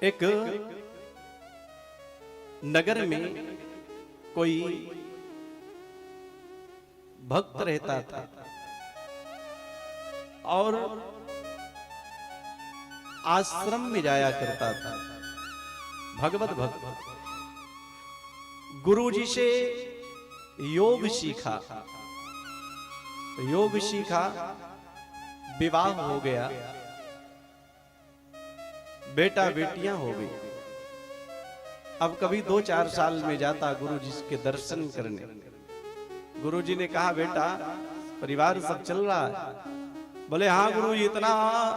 एक नगर में कोई भक्त रहता था और आश्रम में जाया करता था। भगवत भक्त गुरुजी से योग सीखा, विवाह हो गया, बेटा बेटियां हो गई। अब कभी 2-4 साल में जाता गुरुजी के दर्शन करने। गुरुजी ने कहा, बेटा परिवार सब चल रहा है? बोले हाँ गुरुजी, इतना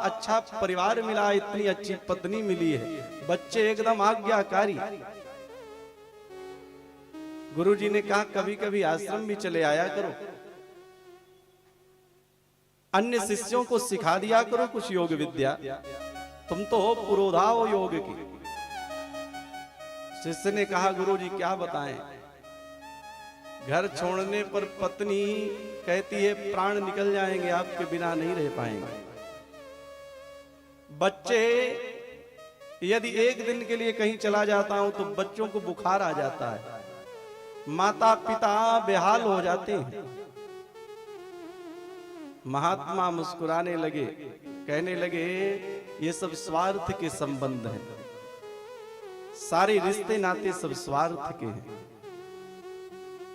अच्छा परिवार मिला, इतनी अच्छी पत्नी मिली है, बच्चे एकदम आज्ञाकारी। गुरुजी ने कहा, कभी कभी आश्रम भी चले आया करो, अन्य शिष्यों को सिखा दिया करो कुछ योग विद्या, तुम तो हो पुरोधा हो योग की। शिष्य ने कहा, गुरुजी क्या बताएं, घर छोड़ने पर पत्नी कहती है प्राण निकल जाएंगे, आपके बिना नहीं रह पाएंगे। बच्चे यदि एक दिन के लिए कहीं चला जाता हूं तो बच्चों को बुखार आ जाता है, माता पिता बेहाल हो जाते हैं। महात्मा मुस्कुराने लगे, कहने लगे ये सब स्वार्थ के संबंध हैं, सारे रिश्ते नाते सब स्वार्थ के हैं,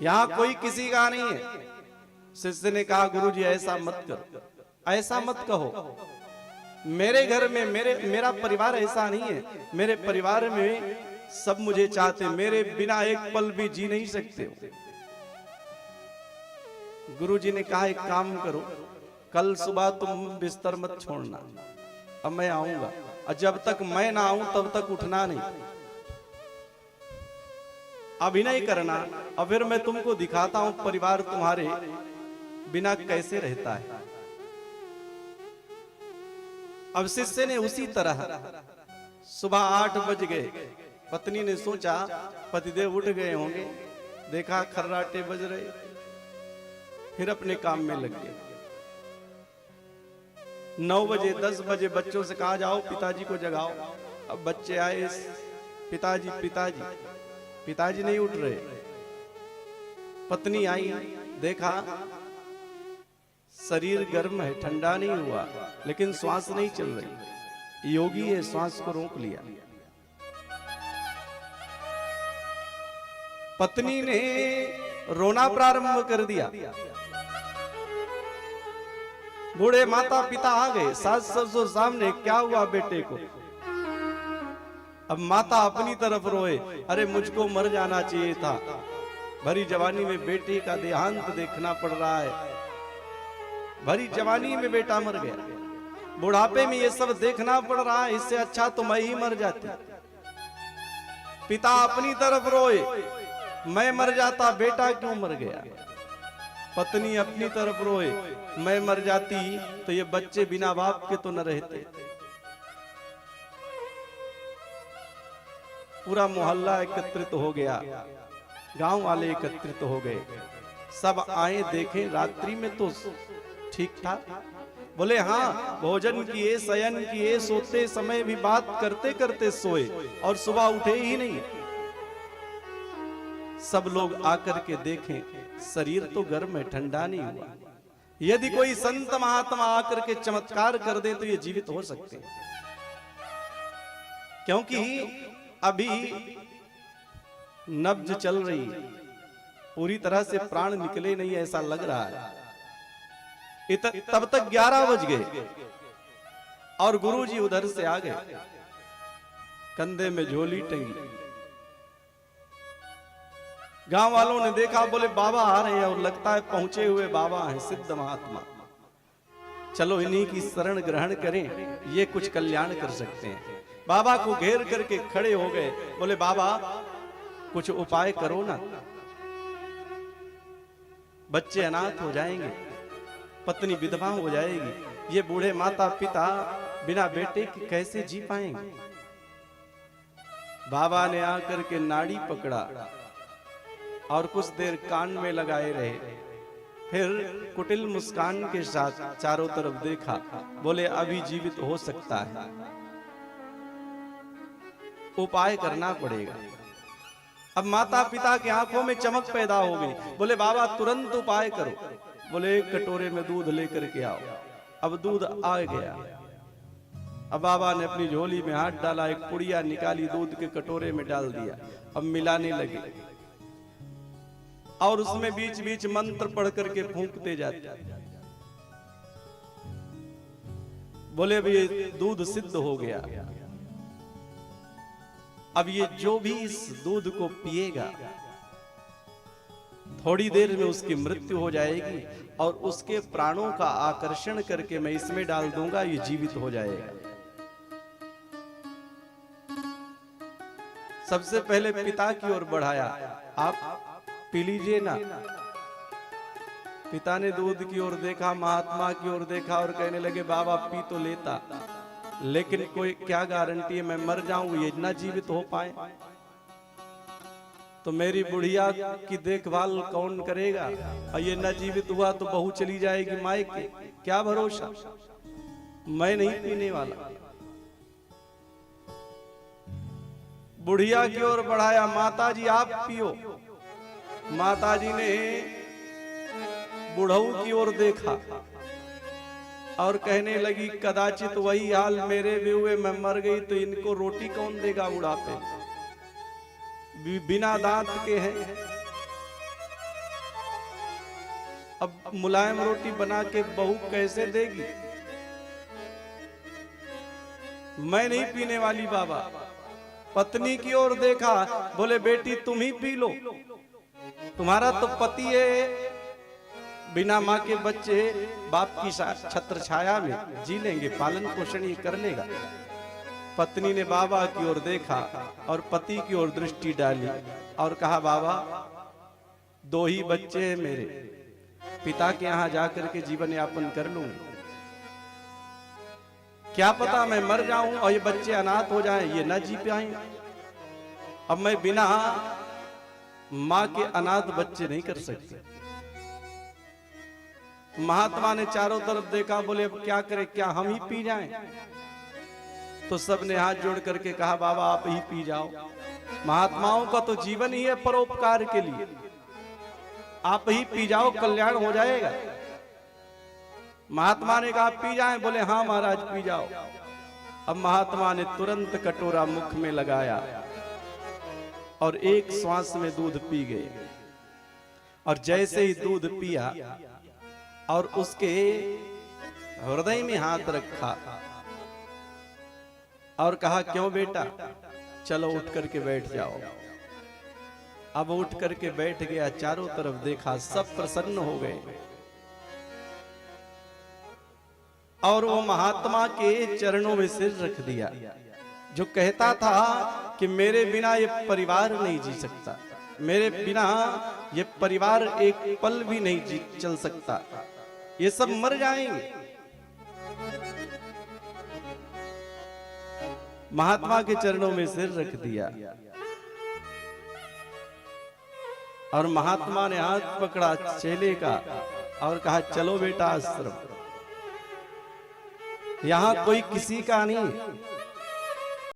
यहां कोई किसी का नहीं है। शिष्य ने कहा, गुरुजी ऐसा मत करो, ऐसा मत कहो, मेरे घर में मेरा परिवार ऐसा नहीं है, मेरे परिवार में सब मुझे चाहते, मेरे बिना एक पल भी जी नहीं सकते हो। गुरुजी ने कहा, एक काम करो, कल सुबह तुम बिस्तर मत छोड़ना, अब मैं आऊंगा, और जब तक मैं ना आऊं तब तक उठना नहीं, अभिनय करना, और फिर मैं तुमको दिखाता हूं परिवार तुम्हारे बिना कैसे रहता है। अब शिष्य ने उसी तरह सुबह 8 बज गए, पत्नी ने सोचा पतिदेव उठ गए होंगे, देखा खर्राटे बज रहे, फिर अपने काम में लग गए। 9 बजे 10 बजे बच्चों से कहा, जाओ पिताजी को जगाओ। अब बच्चे आए, पिताजी पिताजी, पिताजी नहीं उठ रहे। पत्नी आई, देखा शरीर गर्म है, ठंडा नहीं हुआ, लेकिन श्वास नहीं चल रही, योगी है, श्वास को रोक लिया। पत्नी ने रोना प्रारंभ कर दिया। बूढ़े माता पिता आ गए, सास ससुर सामने, क्या हुआ बेटे को? अब माता अपनी तरफ रोए, अरे मुझको मर जाना चाहिए था, भरी जवानी में बेटे का देहांत देखना पड़ रहा है, भरी जवानी में बेटा मर गया, बुढ़ापे में ये सब देखना पड़ रहा है, इससे अच्छा तो मैं ही मर जाती। पिता अपनी तरफ रोए, मैं मर जाता, बेटा क्यों मर गया? पत्नी अपनी तरफ रोए, मैं मर जाती तो ये बच्चे बिना बाप के तो न रहते। पूरा मोहल्ला एकत्रित हो गया, गांव वाले एकत्रित हो गए, सब आए देखे, रात्रि में तो ठीक ठाक, बोले हाँ भोजन किए, शयन किए, सोते समय भी बात करते करते सोए और सुबह उठे ही नहीं। सब लोग आकर के देखें, शरीर तो गर्म है, ठंडा नहीं हुआ। यदि कोई संत महात्मा आकर के चमत्कार कर दे तो ये जीवित हो सकते हैं, क्योंकि अभी नब्ज चल रही, पूरी तरह से प्राण निकले नहीं ऐसा लग रहा है। तब तक 11 बज गए और गुरुजी उधर से आ गए, कंधे में झोली टंगी। गांव वालों ने देखा, बोले बाबा आ रहे हैं, और लगता है पहुंचे हुए बाबा हैं, सिद्ध महात्मा, चलो इन्हीं की शरण ग्रहण करें, ये कुछ कल्याण कर सकते हैं। बाबा को घेर करके खड़े हो गए, बोले बाबा कुछ उपाय करो ना, बच्चे अनाथ हो जाएंगे, पत्नी विधवा हो जाएगी, ये बूढ़े माता पिता बिना बेटे के कैसे जी पाएंगे? बाबा ने आकर के नाड़ी पकड़ा और कुछ देर कान में लगाए रहे, फिर कुटिल मुस्कान के साथ चारों तरफ देखा, बोले अभी जीवित हो सकता है। उपाय करना पड़ेगा। अब माता पिता की आंखों में चमक पैदा हो गई, बोले बाबा तुरंत उपाय करो। बोले एक कटोरे में दूध लेकर के आओ। अब दूध आ गया। अब बाबा ने अपनी झोली में हाथ डाला, एक पुड़िया निकाली, दूध के कटोरे में डाल दिया। अब मिलाने लगे और उसमें बीच बीच मंत्र पढ़ करके फूंकते जाते। बोले भी ये दूध सिद्ध हो गया। अब ये जो भी इस दूध को पिएगा थोड़ी देर में उसकी मृत्यु हो जाएगी और उसके प्राणों का आकर्षण करके मैं इसमें डाल दूंगा, ये जीवित हो जाएगा। सबसे पहले पिता की ओर बढ़ाया, आप पी लीजिए ना। पिता ने दूध की ओर देखा, महात्मा की ओर देखा और कहने लगे बाबा पी तो लेता, लेकिन कोई क्या गारंटी है मैं मर जाऊं, ये ना जीवित हो पाए तो मेरी बुढ़िया की देखभाल कौन करेगा, और ये ना जीवित हुआ तो बहू चली जाएगी मायके, क्या भरोसा। मैं नहीं पीने वाला। बुढ़िया की ओर बढ़ाया, माता जी आप पियो। माता जी ने बुढ़ऊ की ओर देखा और कहने लगी कदाचित वही हाल मेरे भी हुए, मैं मर गई तो इनको रोटी कौन देगा बुढ़ापे, बिना दांत के हैं। अब मुलायम रोटी बना के बहू कैसे देगी। मैं नहीं पीने वाली बाबा। पत्नी की ओर देखा, बोले बेटी तुम ही पी लो, तुम्हारा तो पति है, बिना माँ के बच्चे बाप की छत्र छाया में जी लेंगे, पालन पोषण ये कर लेगा। पत्नी ने बाबा की ओर देखा और पति की ओर दृष्टि डाली और कहा बाबा दो ही बच्चे हैं मेरे, पिता के यहाँ जाकर के जीवन यापन कर लूं, क्या पता मैं मर जाऊं और ये बच्चे अनाथ हो जाएं, ये न जी पाएं। अब मैं बिना मां के अनाथ बच्चे नहीं कर सकते। महात्मा ने चारों तरफ देखा, बोले अब क्या करें, क्या हम ही पी जाएं। तो सबने हाथ जोड़ करके कहा बाबा आप ही पी जाओ, महात्माओं का तो जीवन ही है परोपकार के लिए, आप ही पी जाओ, कल्याण हो जाएगा। महात्मा ने कहा पी जाएं, बोले हाँ महाराज पी जाओ। अब महात्मा ने तुरंत कटोरा मुख में लगाया और एक श्वास में दूध पी गए। और जैसे ही दूध पिया और उसके हृदय में हाथ रखा और कहा क्यों बेटा, चलो उठ करके बैठ जाओ। अब उठ करके बैठ गया, चारों तरफ देखा, सब प्रसन्न हो गए। और वो महात्मा के चरणों में सिर रख दिया, जो कहता था कि मेरे बिना ये परिवार नहीं जी सकता, मेरे बिना ये परिवार एक पल भी नहीं चल सकता, ये सब मर जाएंगे। महात्मा के चरणों में सिर रख दिया और महात्मा ने हाथ पकड़ा चेले का और कहा चलो बेटा आश्रम, यहां कोई किसी का नहीं,